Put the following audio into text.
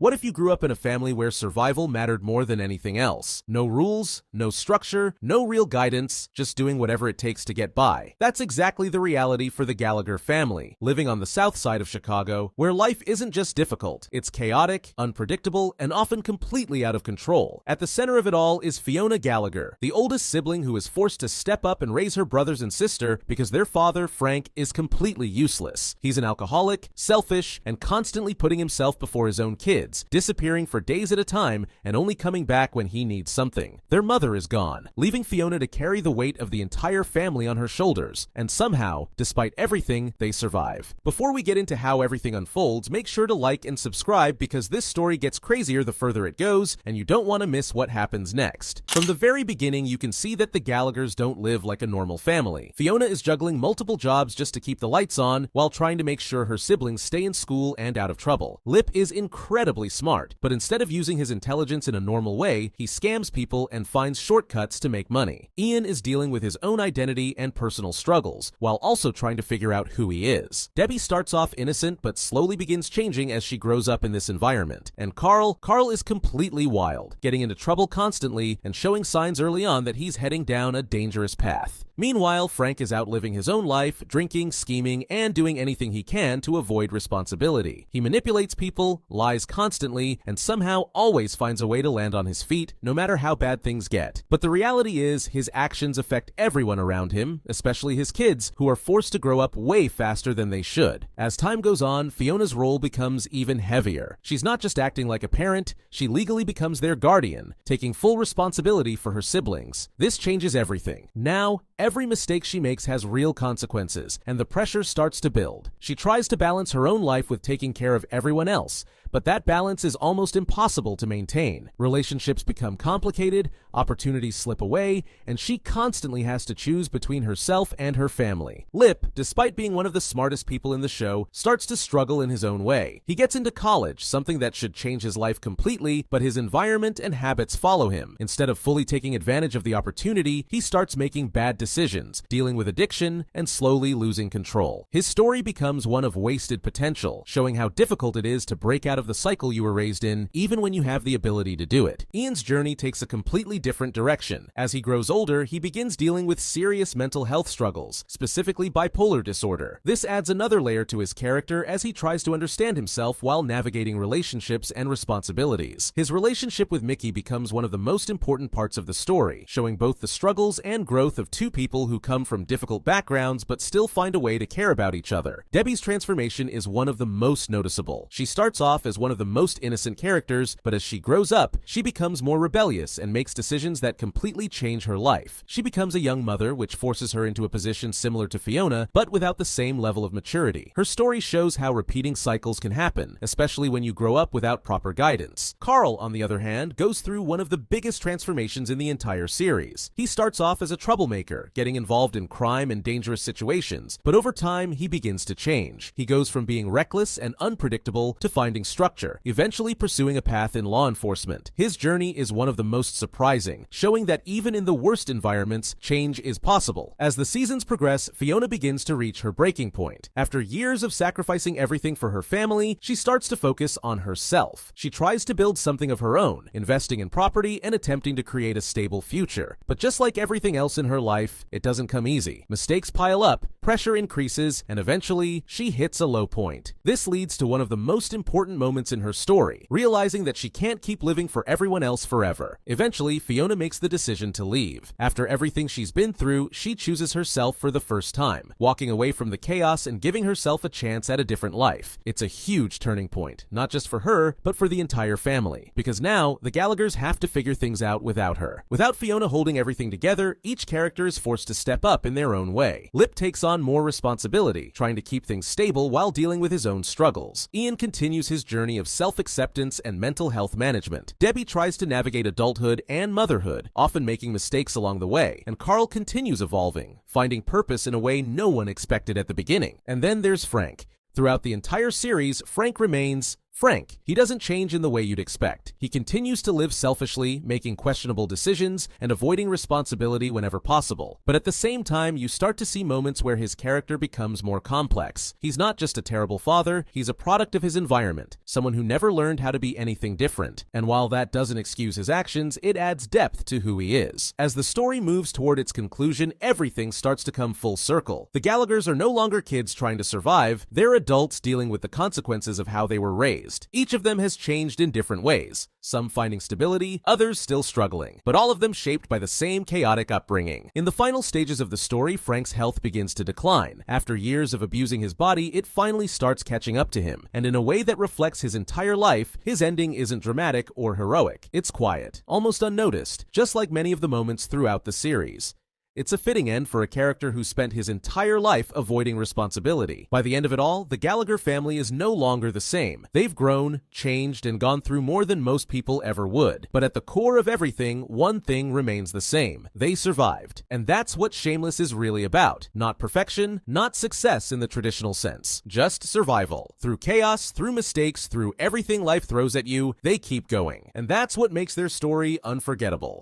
What if you grew up in a family where survival mattered more than anything else? No rules, no structure, no real guidance, just doing whatever it takes to get by. That's exactly the reality for the Gallagher family, living on the south side of Chicago, where life isn't just difficult, it's chaotic, unpredictable, and often completely out of control. At the center of it all is Fiona Gallagher, the oldest sibling who is forced to step up and raise her brothers and sister because their father, Frank, is completely useless. He's an alcoholic, selfish, and constantly putting himself before his own kids, disappearing for days at a time and only coming back when he needs something. Their mother is gone, leaving Fiona to carry the weight of the entire family on her shoulders, and somehow, despite everything, they survive. Before we get into how everything unfolds, make sure to like and subscribe because this story gets crazier the further it goes, and you don't want to miss what happens next. From the very beginning, you can see that the Gallaghers don't live like a normal family. Fiona is juggling multiple jobs just to keep the lights on, while trying to make sure her siblings stay in school and out of trouble. Lip is incredibly smart, but instead of using his intelligence in a normal way, he scams people and finds shortcuts to make money. Ian is dealing with his own identity and personal struggles, while also trying to figure out who he is. Debbie starts off innocent, but slowly begins changing as she grows up in this environment. And Carl is completely wild, getting into trouble constantly and showing signs early on that he's heading down a dangerous path. Meanwhile, Frank is out living his own life, drinking, scheming, and doing anything he can to avoid responsibility. He manipulates people, lies constantly, and somehow always finds a way to land on his feet, no matter how bad things get. But the reality is, his actions affect everyone around him, especially his kids, who are forced to grow up way faster than they should. As time goes on, Fiona's role becomes even heavier. She's not just acting like a parent, she legally becomes their guardian, taking full responsibility for her siblings. This changes everything. Now, every mistake she makes has real consequences, and the pressure starts to build. She tries to balance her own life with taking care of everyone else, but that balance is almost impossible to maintain. Relationships become complicated, opportunities slip away, and she constantly has to choose between herself and her family. Lip, despite being one of the smartest people in the show, starts to struggle in his own way. He gets into college, something that should change his life completely, but his environment and habits follow him. Instead of fully taking advantage of the opportunity, he starts making bad decisions, dealing with addiction, and slowly losing control. His story becomes one of wasted potential, showing how difficult it is to break out of the cycle you were raised in, even when you have the ability to do it. Ian's journey takes a completely different direction. As he grows older, he begins dealing with serious mental health struggles, specifically bipolar disorder. This adds another layer to his character as he tries to understand himself while navigating relationships and responsibilities. His relationship with Mickey becomes one of the most important parts of the story, showing both the struggles and growth of two people who come from difficult backgrounds but still find a way to care about each other. Debbie's transformation is one of the most noticeable. She starts off as one of the most innocent characters, but as she grows up, she becomes more rebellious and makes decisions that completely change her life. She becomes a young mother, which forces her into a position similar to Fiona, but without the same level of maturity. Her story shows how repeating cycles can happen, especially when you grow up without proper guidance. Carl, on the other hand, goes through one of the biggest transformations in the entire series. He starts off as a troublemaker, getting involved in crime and dangerous situations, but over time, he begins to change. He goes from being reckless and unpredictable to finding structure, eventually pursuing a path in law enforcement. His journey is one of the most surprising, showing that even in the worst environments, change is possible. As the seasons progress, Fiona begins to reach her breaking point. After years of sacrificing everything for her family, she starts to focus on herself. She tries to build something of her own, investing in property and attempting to create a stable future. But just like everything else in her life, it doesn't come easy. Mistakes pile up, pressure increases, and eventually, she hits a low point. This leads to one of the most important moments in her story, realizing that she can't keep living for everyone else forever. Eventually, Fiona makes the decision to leave. After everything she's been through, she chooses herself for the first time, walking away from the chaos and giving herself a chance at a different life. It's a huge turning point, not just for her, but for the entire family, because now the Gallaghers have to figure things out without her. Without Fiona holding everything together, each character is forced to step up in their own way. Lip takes on more responsibility, trying to keep things stable while dealing with his own struggles. Ian continues his journey of self-acceptance and mental health management. Debbie tries to navigate adulthood and motherhood, often making mistakes along the way, and Carl continues evolving, finding purpose in a way no one expected at the beginning. And then there's Frank. Throughout the entire series, Frank remains Frank. He doesn't change in the way you'd expect. He continues to live selfishly, making questionable decisions and avoiding responsibility whenever possible. But at the same time, you start to see moments where his character becomes more complex. He's not just a terrible father, he's a product of his environment, someone who never learned how to be anything different. And while that doesn't excuse his actions, it adds depth to who he is. As the story moves toward its conclusion, everything starts to come full circle. The Gallaghers are no longer kids trying to survive, they're adults dealing with the consequences of how they were raised. Each of them has changed in different ways, some finding stability, others still struggling, but all of them shaped by the same chaotic upbringing. In the final stages of the story, Frank's health begins to decline. After years of abusing his body, it finally starts catching up to him, and in a way that reflects his entire life, his ending isn't dramatic or heroic. It's quiet, almost unnoticed, just like many of the moments throughout the series. It's a fitting end for a character who spent his entire life avoiding responsibility. By the end of it all, the Gallagher family is no longer the same. They've grown, changed, and gone through more than most people ever would. But at the core of everything, one thing remains the same. They survived. And that's what Shameless is really about. Not perfection, not success in the traditional sense. Just survival. Through chaos, through mistakes, through everything life throws at you, they keep going. And that's what makes their story unforgettable.